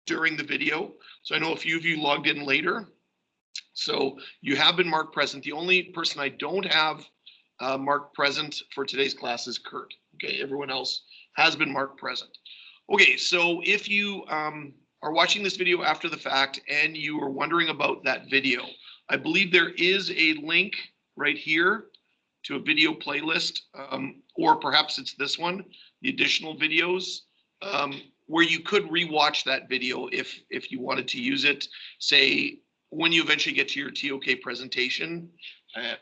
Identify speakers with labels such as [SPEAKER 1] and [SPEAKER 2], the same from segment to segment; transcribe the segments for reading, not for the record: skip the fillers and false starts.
[SPEAKER 1] during the video. So I know a few of you logged in later. So you have been marked present. The only person I don't have marked present for today's class is Kurt. Okay, everyone else has been marked present. Okay, so if you are watching this video after the fact and you are wondering about that video, I believe there is a link right here to a video playlist, or perhaps it's this one, the additional videos, where you could rewatch that video if you wanted to use it, say, when you eventually get to your TOK presentation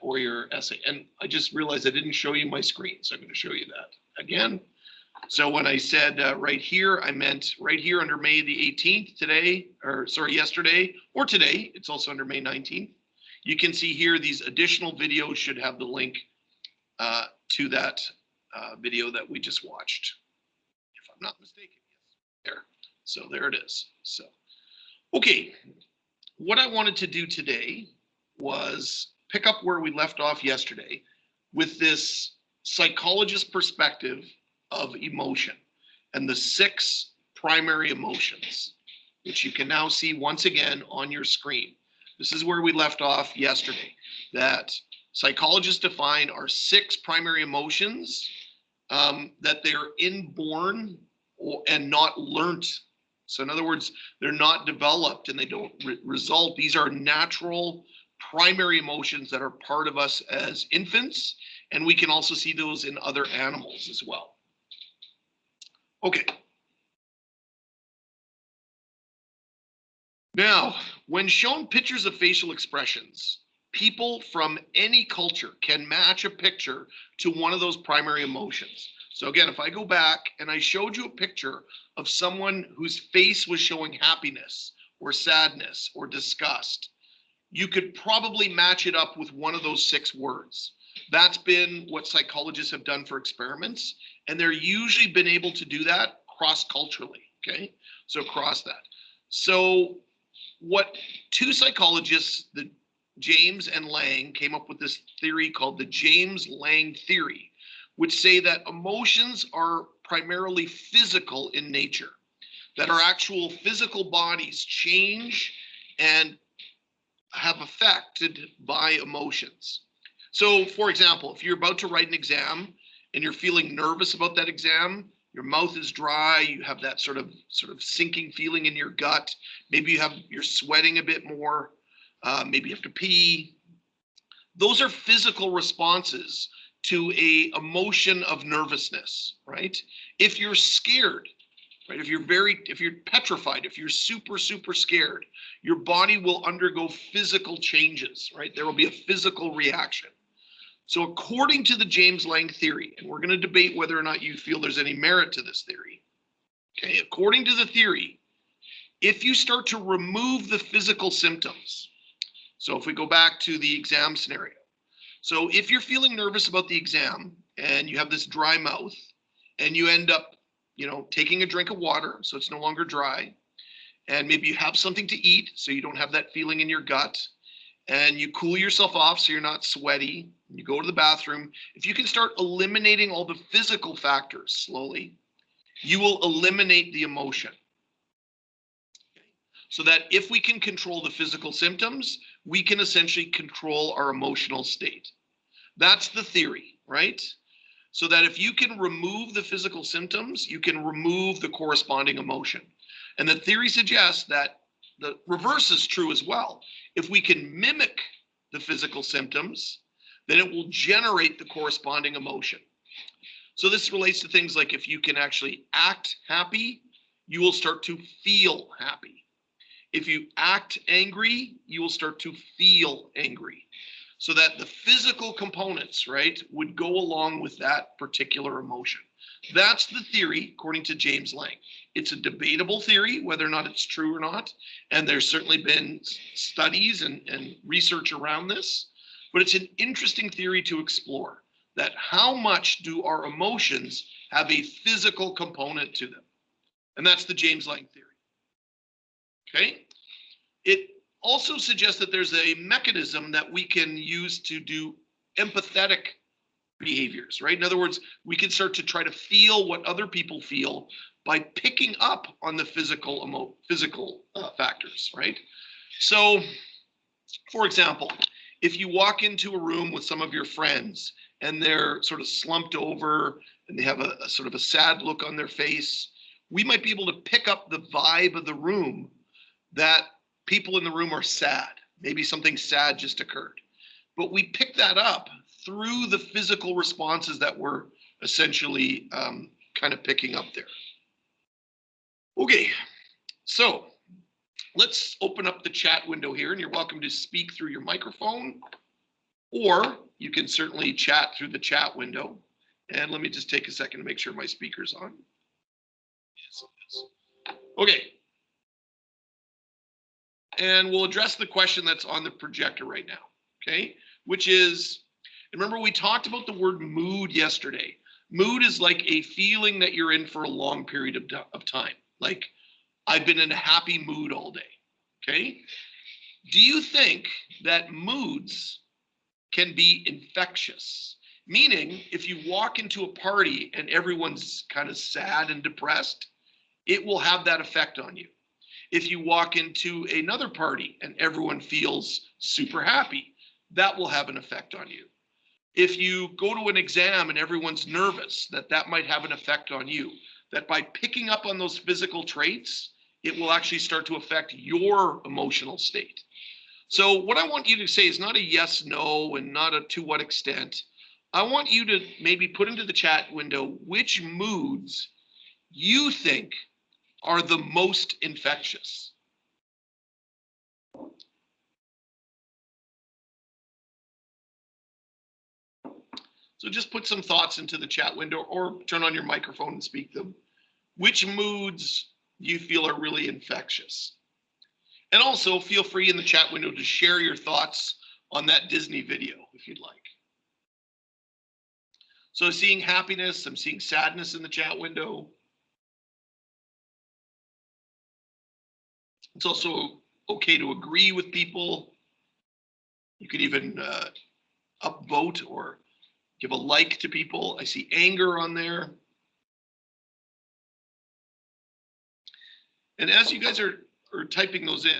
[SPEAKER 1] or your essay. And I just realized I didn't show you my screen, so I'm going to show you that again. So when I said right here, I meant right here under May the 18th today, or sorry, yesterday, or today. It's also under May 19th. You can see here these additional videos should have the link to that video that we just watched, if I'm not mistaken. Yes, there. So there it is. So, okay. What I wanted to do today was pick up where we left off yesterday with this psychologist perspective of emotion and the 6 primary emotions, which you can now see once again on your screen. This is where we left off yesterday, that psychologists define our 6 primary emotions, that they're inborn and not learnt. So in other words, they're not developed and they don't result. These are natural primary emotions that are part of us as infants, and we can also see those in other animals as well. Okay. Now, when shown pictures of facial expressions, people from any culture can match a picture to one of those primary emotions. So again, if I go back and I showed you a picture of someone whose face was showing happiness or sadness or disgust, you could probably match it up with one of those 6 words. That's been what psychologists have done for experiments, and they're usually been able to do that cross-culturally, okay? So across that. So what 2 psychologists, James and Lang, came up with this theory called the James-Lang theory, which say that emotions are primarily physical in nature, that our actual physical bodies change and have affected by emotions. So for example, if you're about to write an exam and you're feeling nervous about that exam, your mouth is dry, you have that sort of sinking feeling in your gut, maybe you're sweating a bit more, maybe you have to pee. Those are physical responses to a emotion of nervousness, right? If you're scared, right? If you're petrified, if you're super scared, your body will undergo physical changes, right? There will be a physical reaction. So according to the James-Lang theory, and we're going to debate whether or not you feel there's any merit to this theory, okay? According to the theory, if you start to remove the physical symptoms, so if we go back to the exam scenario, so if you're feeling nervous about the exam and you have this dry mouth and you end up, taking a drink of water so it's no longer dry, and maybe you have something to eat so you don't have that feeling in your gut, and you cool yourself off so you're not sweaty, and you go to the bathroom, if you can start eliminating all the physical factors slowly, you will eliminate the emotion. So that if we can control the physical symptoms, we can essentially control our emotional state. That's the theory, right? So that if you can remove the physical symptoms, you can remove the corresponding emotion. And the theory suggests that the reverse is true as well. If we can mimic the physical symptoms, then it will generate the corresponding emotion. So this relates to things like if you can actually act happy, you will start to feel happy. If you act angry, you will start to feel angry. So that the physical components, right, would go along with that particular emotion. That's the theory, according to James Lang. It's a debatable theory, whether or not it's true or not. And there's certainly been studies and research around this. But it's an interesting theory to explore, that how much do our emotions have a physical component to them? And that's the James Lang theory. Okay? It also suggests that there's a mechanism that we can use to do empathetic behaviors, right? In other words, we can start to try to feel what other people feel by picking up on the physical factors, right? So, for example, if you walk into a room with some of your friends and they're sort of slumped over and they have a sort of a sad look on their face, we might be able to pick up the vibe of the room that people in the room are sad. Maybe something sad just occurred. But we pick that up through the physical responses that we're essentially kind of picking up there. Okay, so let's open up the chat window here, and you're welcome to speak through your microphone, or you can certainly chat through the chat window. And let me just take a second to make sure my speaker's on. Yes, it is. Okay. And we'll address the question that's on the projector right now, okay? Which is, remember we talked about the word mood yesterday. Mood is like a feeling that you're in for a long period of time. Like, I've been in a happy mood all day, okay? Do you think that moods can be infectious? Meaning, if you walk into a party and everyone's kind of sad and depressed, it will have that effect on you. If you walk into another party and everyone feels super happy, that will have an effect on you. If you go to an exam and everyone's nervous, that might have an effect on you. That by picking up on those physical traits, it will actually start to affect your emotional state. So what I want you to say is not a yes, no, and not a to what extent. I want you to maybe put into the chat window which moods you think are the most infectious. So just put some thoughts into the chat window or turn on your microphone and speak them. Which moods you feel are really infectious? And also feel free in the chat window to share your thoughts on that Disney video if you'd like. So seeing happiness, I'm seeing sadness in the chat window. It's also okay to agree with people. You could even upvote or give a like to people. I see anger on there. And as you guys are typing those in,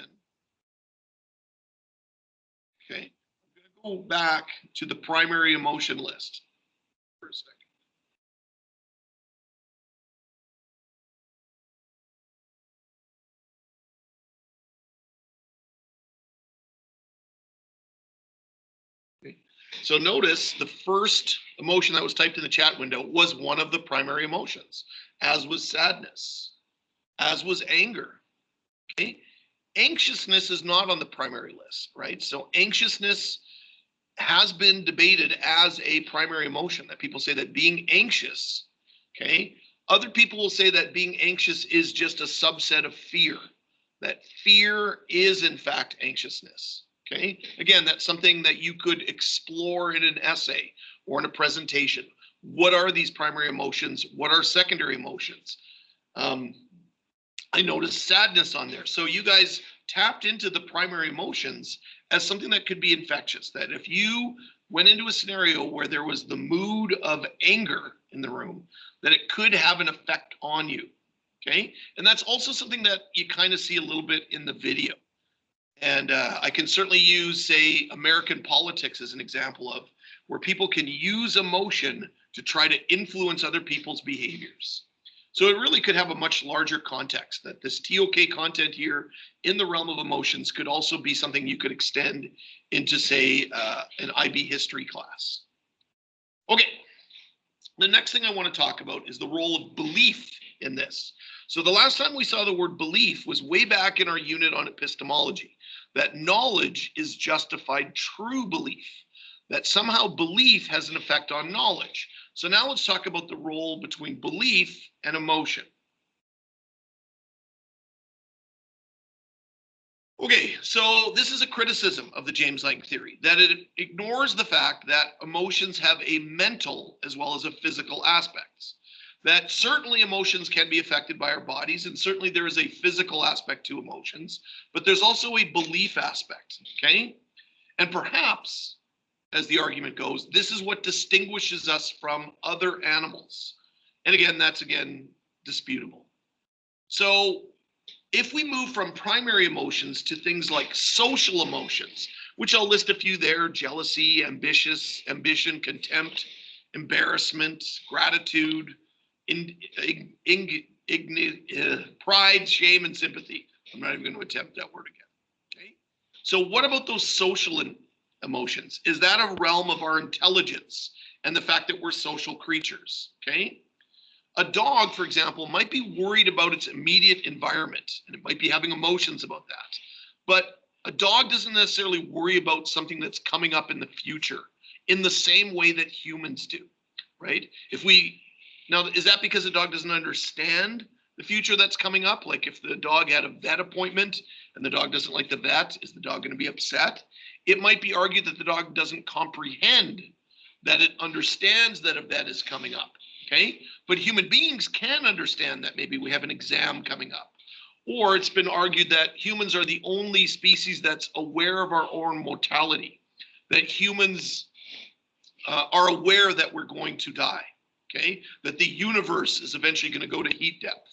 [SPEAKER 1] okay, I'm going to go back to the primary emotion list for a second. So notice the first emotion that was typed in the chat window was one of the primary emotions, as was sadness, as was anger. Okay. Anxiousness is not on the primary list, right? So anxiousness has been debated as a primary emotion, that people say that being anxious, okay? Other people will say that being anxious is just a subset of fear, that fear is in fact anxiousness. Okay, again, that's something that you could explore in an essay or in a presentation. What are these primary emotions? What are secondary emotions? I noticed sadness on there. So you guys tapped into the primary emotions as something that could be infectious, that if you went into a scenario where there was the mood of anger in the room, that it could have an effect on you. Okay, and that's also something that you kind of see a little bit in the video. And I can certainly use, say, American politics as an example of where people can use emotion to try to influence other people's behaviors. So it really could have a much larger context, that this TOK content here in the realm of emotions could also be something you could extend into, say, an IB history class. Okay, the next thing I want to talk about is the role of belief in this. So the last time we saw the word belief was way back in our unit on epistemology, that knowledge is justified true belief, that somehow belief has an effect on knowledge. So now let's talk about the role between belief and emotion. Okay, so this is a criticism of the James Lange theory, that it ignores the fact that emotions have a mental as well as a physical aspects. That certainly emotions can be affected by our bodies, and certainly there is a physical aspect to emotions, but there's also a belief aspect, okay? And perhaps as the argument goes. This is what distinguishes us from other animals. And again, that's disputable. So if we move from primary emotions to things like social emotions, which I'll list a few there: jealousy, ambition, contempt, embarrassment, gratitude, pride, shame, and sympathy. I'm not even going to attempt that word again. Okay. So what about those social emotions? Is that a realm of our intelligence and the fact that we're social creatures? Okay. A dog, for example, might be worried about its immediate environment, and it might be having emotions about that. But a dog doesn't necessarily worry about something that's coming up in the future in the same way that humans do, right? Now, is that because the dog doesn't understand the future that's coming up? Like if the dog had a vet appointment and the dog doesn't like the vet, is the dog going to be upset? It might be argued that the dog doesn't comprehend that it understands that a vet is coming up, okay? But human beings can understand that maybe we have an exam coming up. Or it's been argued that humans are the only species that's aware of our own mortality, that humans are aware that we're going to die, okay? That the universe is eventually going to go to heat depth,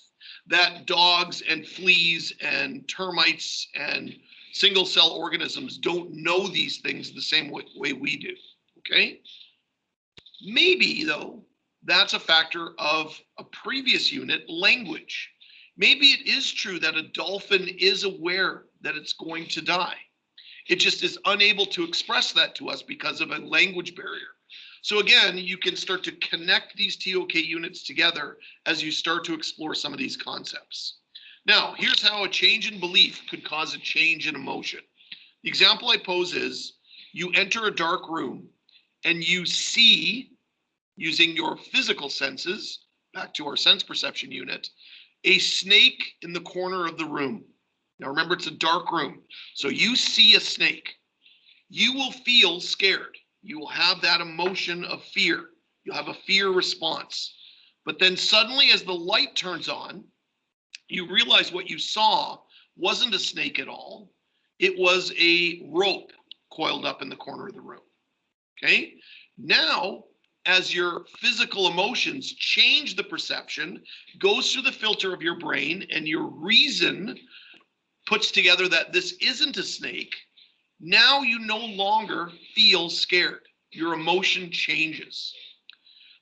[SPEAKER 1] that dogs and fleas and termites and single cell organisms don't know these things the same way we do, okay? Maybe, though, that's a factor of a previous unit, language. Maybe it is true that a dolphin is aware that it's going to die. It just is unable to express that to us because of a language barrier. So again, you can start to connect these TOK units together as you start to explore some of these concepts. Now, here's how a change in belief could cause a change in emotion. The example I pose is you enter a dark room and you see, using your physical senses, back to our sense perception unit, a snake in the corner of the room. Now remember, it's a dark room. So you see a snake. You will feel scared. You will have that emotion of fear. You'll have a fear response. But then suddenly, as the light turns on, you realize what you saw wasn't a snake at all. It was a rope coiled up in the corner of the room. Okay? Now, as your physical emotions change the perception, goes through the filter of your brain, and your reason puts together that this isn't a snake, now you no longer feel scared. Your emotion changes.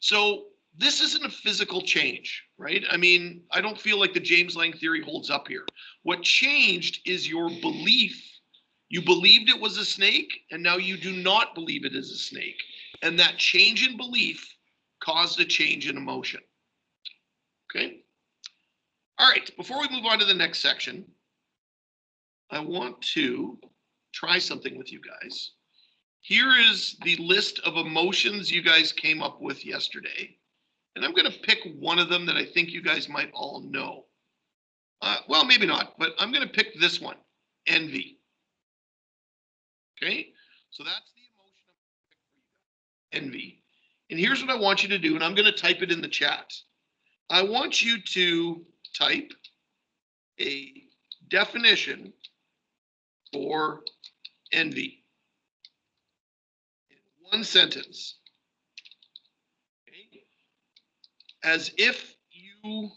[SPEAKER 1] So this isn't a physical change, right? I mean, I don't feel like the James Lang theory holds up here. What changed is your belief. You believed it was a snake, and now you do not believe it is a snake. And that change in belief caused a change in emotion. Okay? All right, before we move on to the next section, I want to try something with you guys. Here is the list of emotions you guys came up with yesterday. And I'm going to pick one of them that I think you guys might all know. Well, maybe not, but I'm going to pick this one, envy. Okay? So that's the emotion I'm going to pick for you guys, envy. And here's what I want you to do, and I'm going to type it in the chat. I want you to type a definition for envy in one sentence. Okay? As if you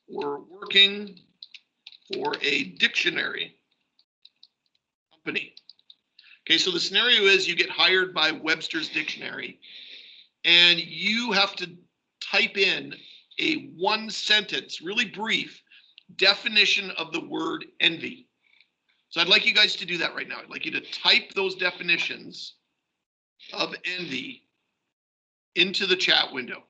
[SPEAKER 1] were working for a dictionary company. Okay, so the scenario is you get hired by Webster's Dictionary and you have to type in a one sentence, really brief, definition of the word envy. So I'd like you guys to do that right now. I'd like you to type those definitions of envy into the chat window.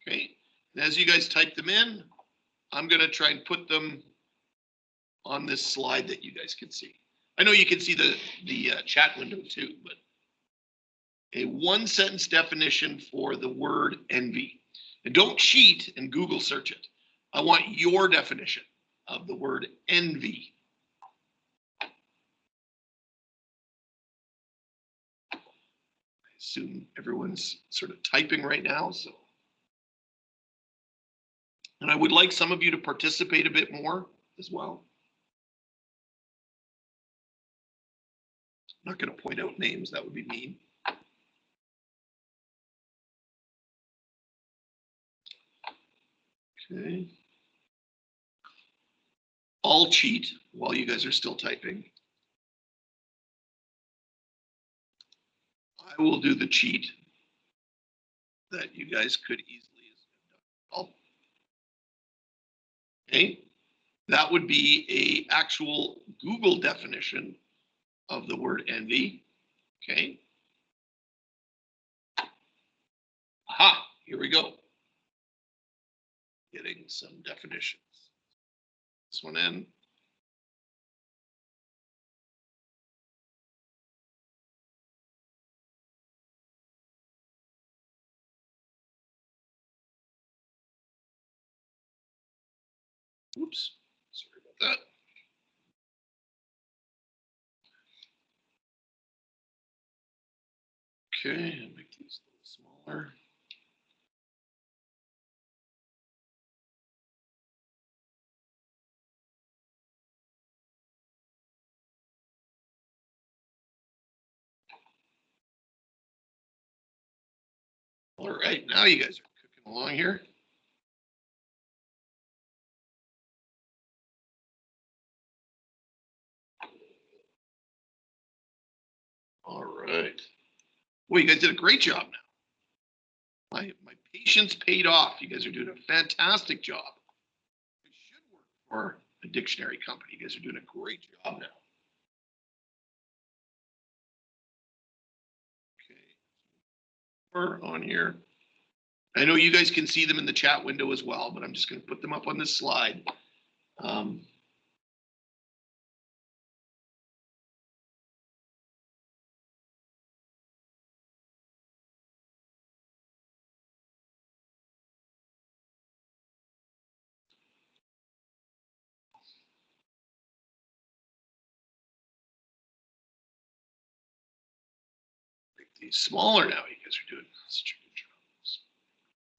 [SPEAKER 1] Okay, and as you guys type them in, I'm going to try and put them on this slide that you guys can see. I know you can see the chat window too, but a one sentence definition for the word envy. And don't cheat and Google search it. I want your definition of the word envy. I assume everyone's sort of typing right now, so. And I would like some of you to participate a bit more. as well. I'm not going to point out names, that would be mean. Okay. I'll cheat while you guys are still typing. I will do the cheat that you guys could easily have done. Okay. That would be a actual Google definition of the word envy. Okay. Aha, here we go. Getting some definitions. This one in. Oops, sorry about that. Okay, I'll make these a little smaller. All right, now you guys are cooking along here. All right. Well, you guys did a great job now. My patience paid off. You guys are doing a fantastic job. I should work for a dictionary company. You guys are doing a great job now. Okay. We're on here. I know you guys can see them in the chat window as well, but I'm just going to put them up on this slide. Make these smaller now. You guys are doing such a good job.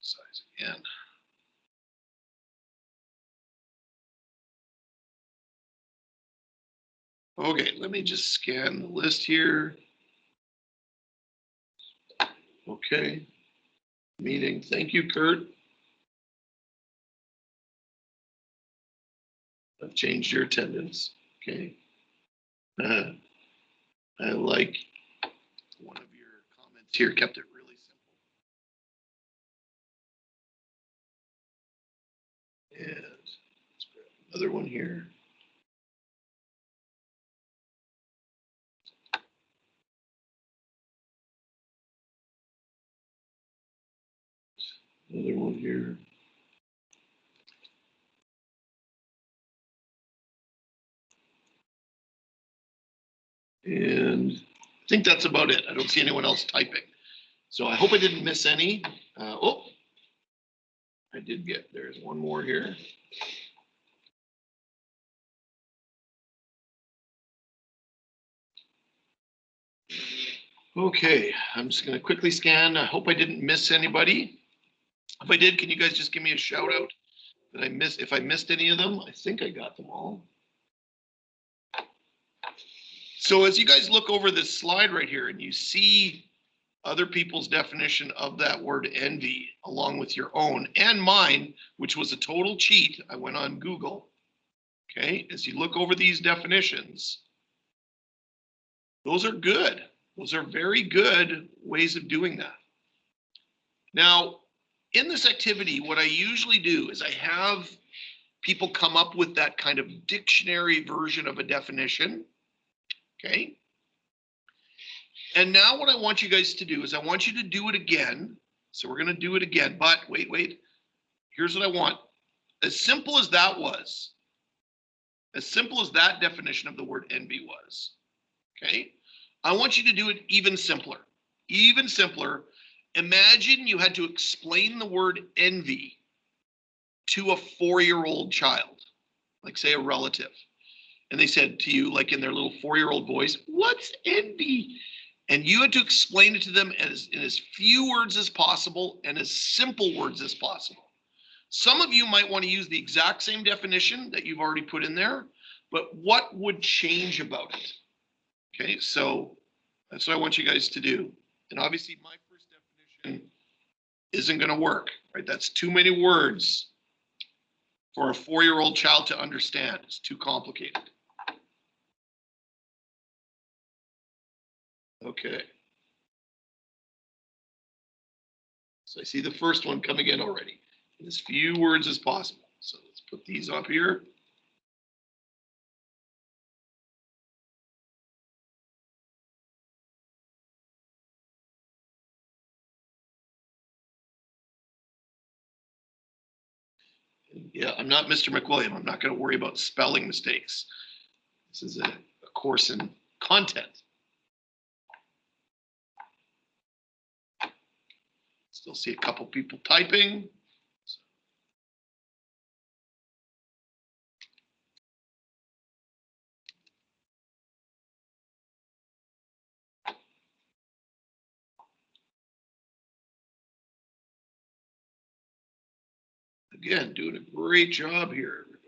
[SPEAKER 1] Size again. Okay, let me just scan the list here. Okay. Meeting. Thank you, Kurt. I've changed your attendance. Okay. I like one of your comments here, kept it really simple. And let's grab another one here. Another one here. And I think that's about it. I don't see anyone else typing. So I hope I didn't miss any. Oh, I did get, there's one more here. Okay, I'm just going to quickly scan. I hope I didn't miss anybody. If I did, can you guys just give me a shout out that I missed? If I missed any of them, I think I got them all. So as you guys look over this slide right here and you see other people's definition of that word envy along with your own and mine, which was a total cheat. I went on Google. Okay, as you look over these definitions, those are good. Those are very good ways of doing that. Now, in this activity, what I usually do is I have people come up with that kind of dictionary version of a definition. Okay. And now what I want you guys to do is I want you to do it again. So we're going to do it again, but wait. Here's what I want. As simple as that was, as simple as that definition of the word envy was, okay, I want you to do it even simpler. Even simpler. Imagine you had to explain the word envy to a 4-year-old child, like say a relative. And they said to you, like in their little 4-year-old voice, what's envy? And you had to explain it to them in as few words as possible and as simple words as possible. Some of you might want to use the exact same definition that you've already put in there, but what would change about it? Okay, so that's what I want you guys to do. And obviously my first definition isn't going to work, right? That's too many words for a 4-year-old child to understand. It's too complicated. Okay. So I see the first one coming in already in as few words as possible. So let's put these up here. Yeah, I'm not Mr. McWilliam. I'm not going to worry about spelling mistakes. This is a course in content. Still see a couple people typing. Again, doing a great job here, everybody.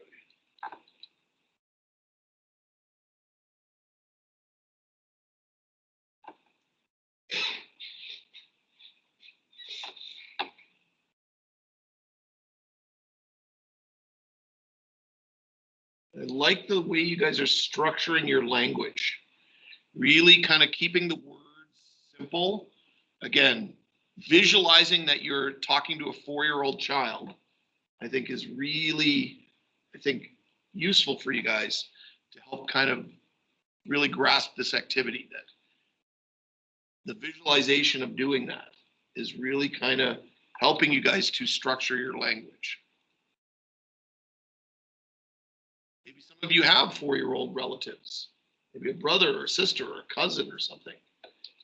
[SPEAKER 1] I like the way you guys are structuring your language. Really kind of keeping the words simple. Again, visualizing that you're talking to a 4-year-old child, I think is really, useful for you guys to help kind of really grasp this activity. That the visualization of doing that is really kind of helping you guys to structure your language. Maybe some of you have 4-year-old relatives, maybe a brother or sister or a cousin or something,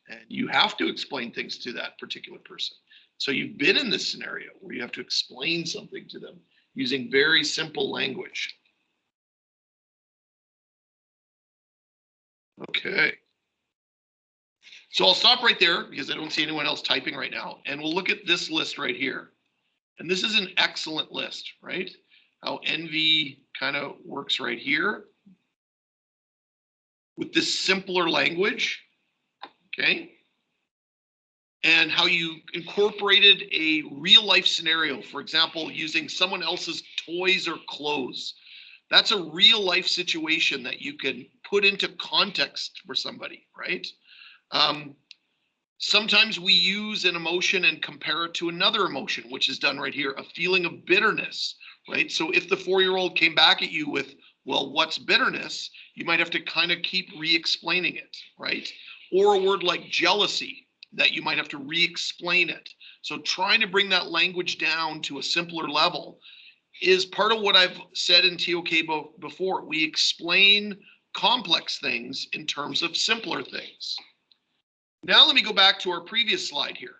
[SPEAKER 1] and you have to explain things to that particular person. So you've been in this scenario where you have to explain something to them using very simple language. Okay. So I'll stop right there because I don't see anyone else typing right now. And we'll look at this list right here. And this is an excellent list, right? How NV kind of works right here with this simpler language, okay? And how you incorporated a real life scenario, for example, using someone else's toys or clothes. That's a real life situation that you can put into context for somebody, right? Sometimes we use an emotion and compare it to another emotion, which is done right here, a feeling of bitterness, right? So if the 4-year-old came back at you with, well, what's bitterness? You might have to kind of keep re-explaining it, right? Or a word like jealousy, that you might have to re-explain it. So trying to bring that language down to a simpler level is part of what I've said in TOK before. We explain complex things in terms of simpler things. Now let me go back to our previous slide here.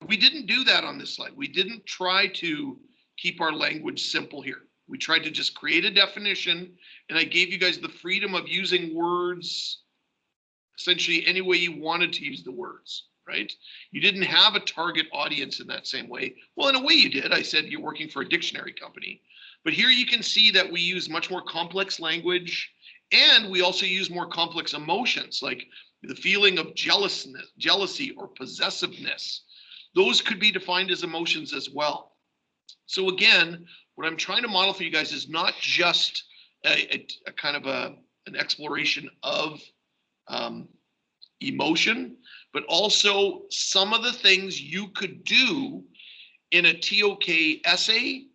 [SPEAKER 1] We didn't do that on this slide. We didn't try to keep our language simple here. We tried to just create a definition, and I gave you guys the freedom of using words essentially any way you wanted to use the words, right? You didn't have a target audience in that same way. Well, in a way you did. I said you're working for a dictionary company. But here you can see that we use much more complex language, and we also use more complex emotions, like the feeling of jealousy or possessiveness. Those could be defined as emotions as well. So again, what I'm trying to model for you guys is not just a kind of an exploration of emotion, but also some of the things you could do in a TOK essay,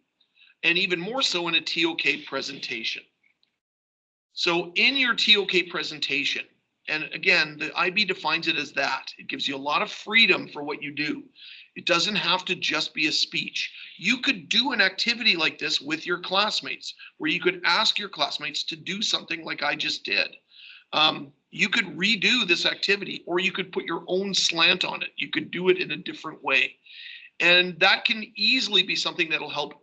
[SPEAKER 1] and even more so in a TOK presentation. So in your TOK presentation, and again, the IB defines it as that. It gives you a lot of freedom for what you do. It doesn't have to just be a speech. You could do an activity like this with your classmates, where you could ask your classmates to do something like I just did. You could redo this activity, or you could put your own slant on it. You could do it in a different way. And that can easily be something that'll help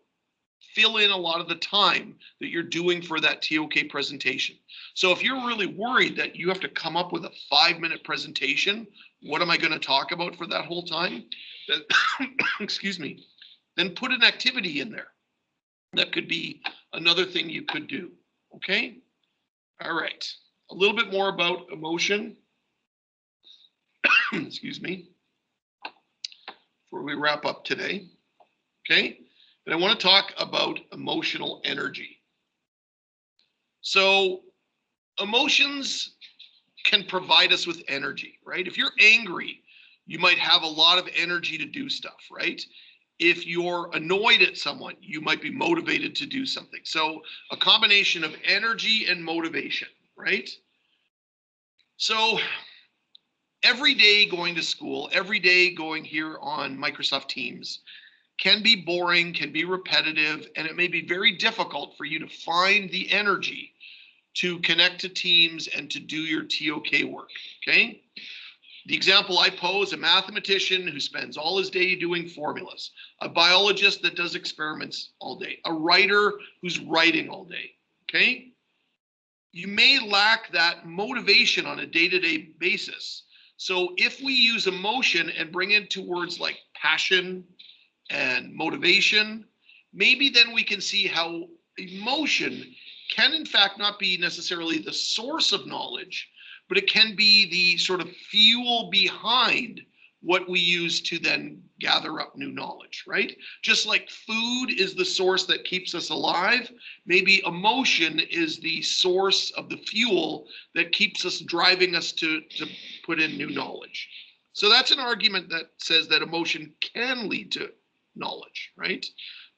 [SPEAKER 1] fill in a lot of the time that you're doing for that TOK presentation. So if you're really worried that you have to come up with a 5-minute presentation, what am I going to talk about for that whole time? Excuse me. Then put an activity in there. That could be another thing you could do. Okay? All right. A little bit more about emotion. Excuse me. Before we wrap up today. Okay? And I want to talk about emotional energy. So, emotions can provide us with energy, right? If you're angry, you might have a lot of energy to do stuff, right? If you're annoyed at someone, you might be motivated to do something. So a combination of energy and motivation, right? So every day going to school, every day going here on Microsoft Teams can be boring, can be repetitive, and it may be very difficult for you to find the energy to connect to teams and to do your TOK work, okay? The example I pose, a mathematician who spends all his day doing formulas, a biologist that does experiments all day, a writer who's writing all day, okay? You may lack that motivation on a day-to-day basis. So if we use emotion and bring it to words like passion and motivation, maybe then we can see how emotion can in fact not be necessarily the source of knowledge, but it can be the sort of fuel behind what we use to then gather up new knowledge, right? Just like food is the source that keeps us alive, maybe emotion is the source of the fuel that keeps us driving us to put in new knowledge. So that's an argument that says that emotion can lead to knowledge, right?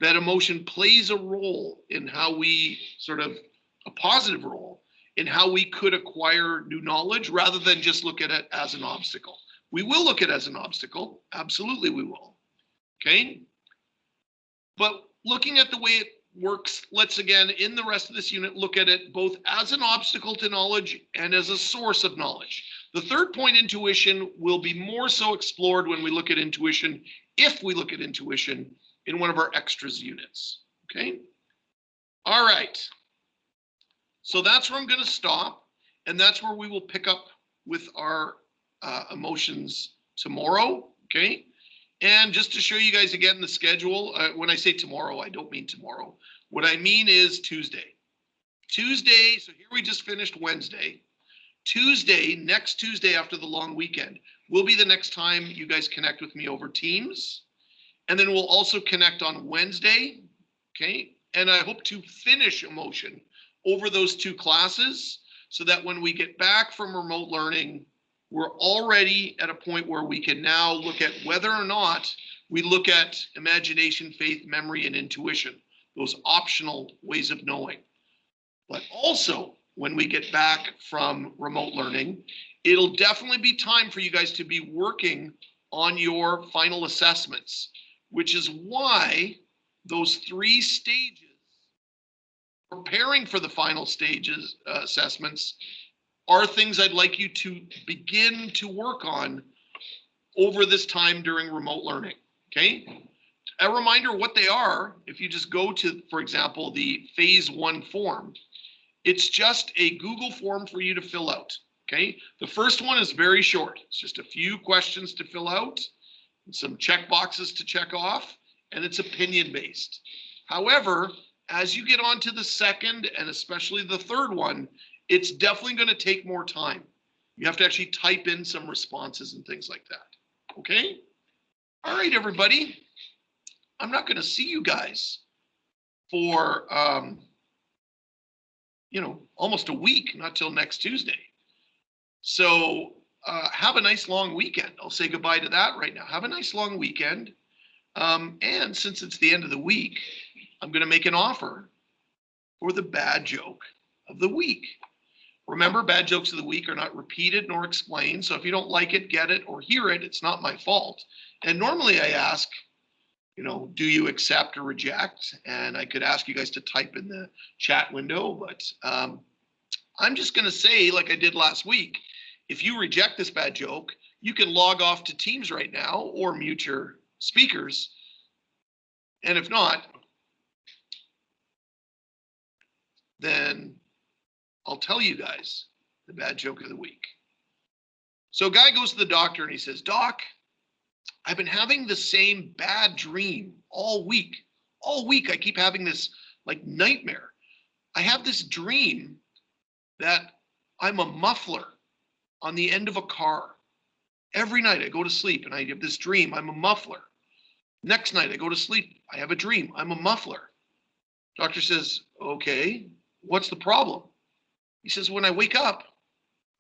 [SPEAKER 1] That emotion plays a role in how we sort of, a positive role in how we could acquire new knowledge rather than just look at it as an obstacle. We will look at it as an obstacle. Absolutely, we will. Okay. But looking at the way it works, let's again, in the rest of this unit, look at it both as an obstacle to knowledge and as a source of knowledge. The third point, intuition, will be more so explored when we look at intuition, if we look at intuition in one of our extras units. Okay. All right. So that's where I'm going to stop. And that's where we will pick up with our emotions tomorrow. Okay. And just to show you guys again the schedule, when I say tomorrow, I don't mean tomorrow. What I mean is Tuesday. Tuesday, so here we just finished Wednesday. Tuesday, next Tuesday after the long weekend, will be the next time you guys connect with me over Teams. And then we'll also connect on Wednesday, okay? And I hope to finish emotion over those two classes so that when we get back from remote learning, we're already at a point where we can now look at whether or not we look at imagination, faith, memory, and intuition, those optional ways of knowing. But also, when we get back from remote learning, it'll definitely be time for you guys to be working on your final assessments, which is why those 3 stages, preparing for the final stages assessments, are things I'd like you to begin to work on over this time during remote learning, okay? A reminder what they are, if you just go to, for example, the phase 1 form, it's just a Google form for you to fill out, okay? The first one is very short. It's just a few questions to fill out, some check boxes to check off, and it's opinion-based. However, as you get on to the second and especially the third one, it's definitely going to take more time. You have to actually type in some responses and things like that. Okay? All right, everybody. I'm not going to see you guys for, almost a week, not till next Tuesday. So have a nice long weekend. I'll say goodbye to that right now. Have a nice long weekend. And since it's the end of the week, I'm going to make an offer for the bad joke of the week. Remember, bad jokes of the week are not repeated nor explained. So if you don't like it, get it, or hear it, it's not my fault. And normally I ask, do you accept or reject? And I could ask you guys to type in the chat window, but I'm just going to say, like I did last week, if you reject this bad joke, you can log off to Teams right now or mute your speakers. And if not, then I'll tell you guys the bad joke of the week. So a guy goes to the doctor and he says, "Doc, I've been having the same bad dream all week. all week I keep having this like nightmare. I have this dream that I'm a muffler on the end of a car. Every night I go to sleep and I have this dream, I'm a muffler. Next night I go to sleep, I have a dream, I'm a muffler. Doctor says, okay, what's the problem? He says, when I wake up,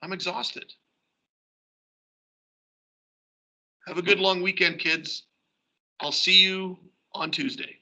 [SPEAKER 1] I'm exhausted. Have a good long weekend, kids. I'll see you on Tuesday.